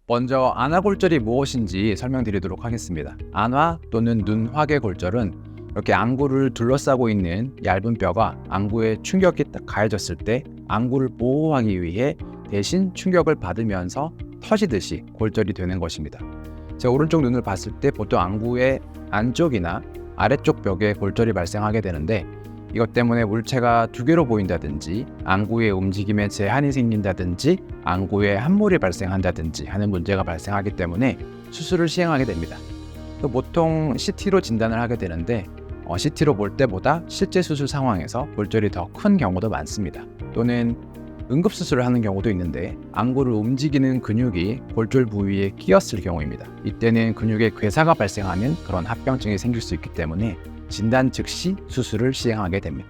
먼저 안화골절이 무엇인지 설명드리도록 하겠습니다. 안화 또는 눈화계골절은 이렇게 안구를 둘러싸고 있는 얇은 뼈가 안구에 충격이 딱 가해졌을 때 안구를 보호하기 위해 대신 충격을 받으면서 터지듯이 골절이 되는 것입니다. 제 오른쪽 눈을 봤을 때 보통 안구의 안쪽이나 아래쪽 벽에 골절이 발생하게 되는데, 이것 때문에 물체가 두 개로 보인다든지 안구의 움직임에 제한이 생긴다든지 안구에 함몰이 발생한다든지 하는 문제가 발생하기 때문에 수술을 시행하게 됩니다. 보통 CT로 진단을 하게 되는데 CT로 볼 때보다 실제 수술 상황에서 골절이 더 큰 경우도 많습니다. 또는 응급수술을 하는 경우도 있는데 안구를 움직이는 근육이 골절 부위에 끼었을 경우입니다. 이때는 근육에 괴사가 발생하는 그런 합병증이 생길 수 있기 때문에 진단 즉시 수술을 시행하게 됩니다.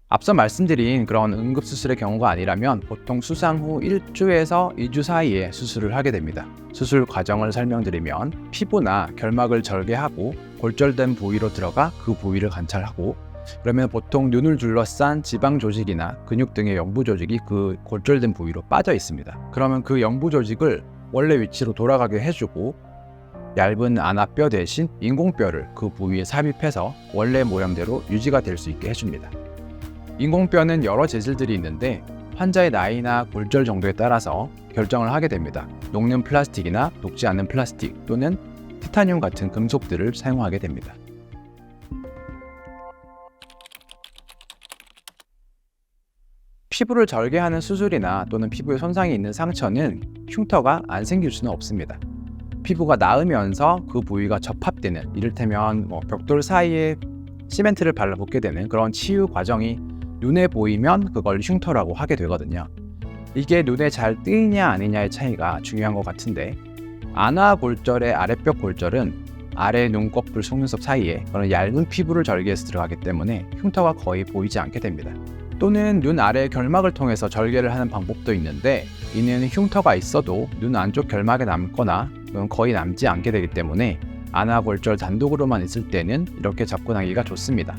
앞서 말씀드린 그런 응급수술의 경우가 아니라면 보통 수상 후 1주에서 2주 사이에 수술을 하게 됩니다. 수술 과정을 설명드리면 피부나 결막을 절개하고 골절된 부위로 들어가 그 부위를 관찰하고, 그러면 보통 눈을 둘러싼 지방 조직이나 근육 등의 영부 조직이 그 골절된 부위로 빠져 있습니다. 그러면 그 영부 조직을 원래 위치로 돌아가게 해주고 얇은 안화뼈 대신 인공뼈를 그 부위에 삽입해서 원래 모양대로 유지가 될 수 있게 해줍니다. 인공뼈는 여러 재질들이 있는데 환자의 나이나 골절 정도에 따라서 결정을 하게 됩니다. 녹는 플라스틱이나 녹지 않는 플라스틱 또는 티타늄 같은 금속들을 사용하게 됩니다. 피부를 절개하는 수술이나 또는 피부에 손상이 있는 상처는 흉터가 안 생길 수는 없습니다. 피부가 나으면서 그 부위가 접합되는, 이를테면 벽돌 사이에 시멘트를 발라붙게 되는 그런 치유 과정이 눈에 보이면 그걸 흉터라고 하게 되거든요. 이게 눈에 잘 뜨이냐 아니냐의 차이가 중요한 것 같은데, 안화골절의 아랫벽 골절은 아래 눈꺼풀 속눈썹 사이에 그런 얇은 피부를 절개해서 들어가기 때문에 흉터가 거의 보이지 않게 됩니다. 또는 눈 아래 결막을 통해서 절개를 하는 방법도 있는데, 이는 흉터가 있어도 눈 안쪽 결막에 남거나 거의 남지 않게 되기 때문에 안화골절 단독으로만 있을 때는 이렇게 접근하기가 좋습니다.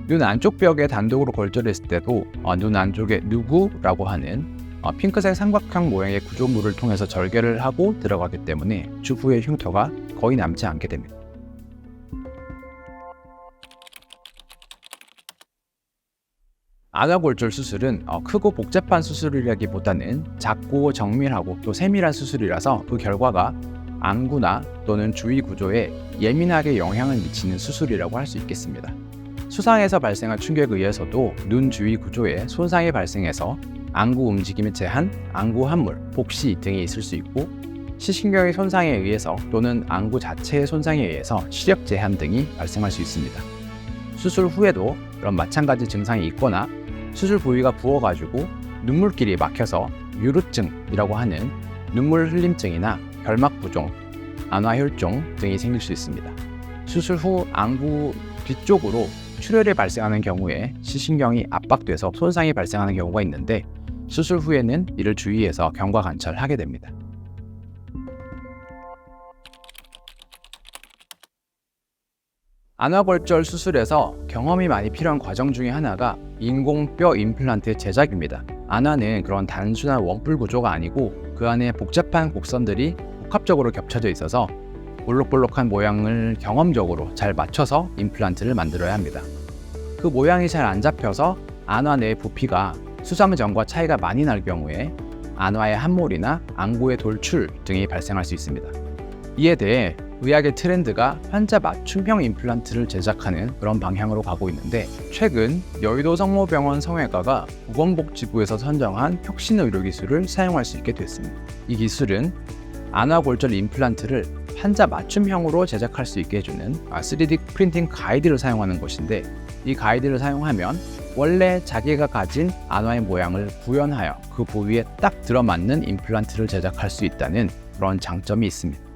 눈 안쪽 벽에 단독으로 골절했을 때도 눈 안쪽에 누구라고 하는 핑크색 삼각형 모양의 구조물을 통해서 절개를 하고 들어가기 때문에 추후에 흉터가 거의 남지 않게 됩니다. 안화골절 수술은 크고 복잡한 수술이라기보다는 작고 정밀하고 또 세밀한 수술이라서 그 결과가 안구나 또는 주위 구조에 예민하게 영향을 미치는 수술이라고 할 수 있겠습니다. 수상에서 발생한 충격에 의해서도 눈 주위 구조에 손상이 발생해서 안구 움직임의 제한, 안구 함몰, 복시 등이 있을 수 있고, 시신경의 손상에 의해서 또는 안구 자체의 손상에 의해서 시력 제한 등이 발생할 수 있습니다. 수술 후에도 그런 마찬가지 증상이 있거나 수술 부위가 부어가지고 눈물길이 막혀서 뮤르증이라고 하는 눈물 흘림증이나 결막 부종, 안화혈종 등이 생길 수 있습니다. 수술 후 안구 뒤쪽으로 출혈이 발생하는 경우에 시신경이 압박돼서 손상이 발생하는 경우가 있는데, 수술 후에는 이를 주의해서 경과 관찰하게 됩니다. 안화골절 수술에서 경험이 많이 필요한 과정 중에 하나가 인공뼈 임플란트 제작입니다. 안화는 그런 단순한 원뿔 구조가 아니고 그 안에 복잡한 곡선들이 복합적으로 겹쳐져 있어서 볼록볼록한 모양을 경험적으로 잘 맞춰서 임플란트를 만들어야 합니다. 그 모양이 잘 안 잡혀서 안화 내 부피가 수상 전과 차이가 많이 날 경우에 안화의 함몰이나 안구의 돌출 등이 발생할 수 있습니다. 이에 대해 의학의 트렌드가 환자 맞춤형 임플란트를 제작하는 그런 방향으로 가고 있는데, 최근 여의도 성모병원 성형외과가 보건복지부에서 선정한 혁신 의료 기술을 사용할 수 있게 됐습니다. 이 기술은 안화골절 임플란트를 환자 맞춤형으로 제작할 수 있게 해주는 3D 프린팅 가이드를 사용하는 것인데, 이 가이드를 사용하면 원래 자기가 가진 안화의 모양을 구현하여 그 부위에 딱 들어맞는 임플란트를 제작할 수 있다는 그런 장점이 있습니다.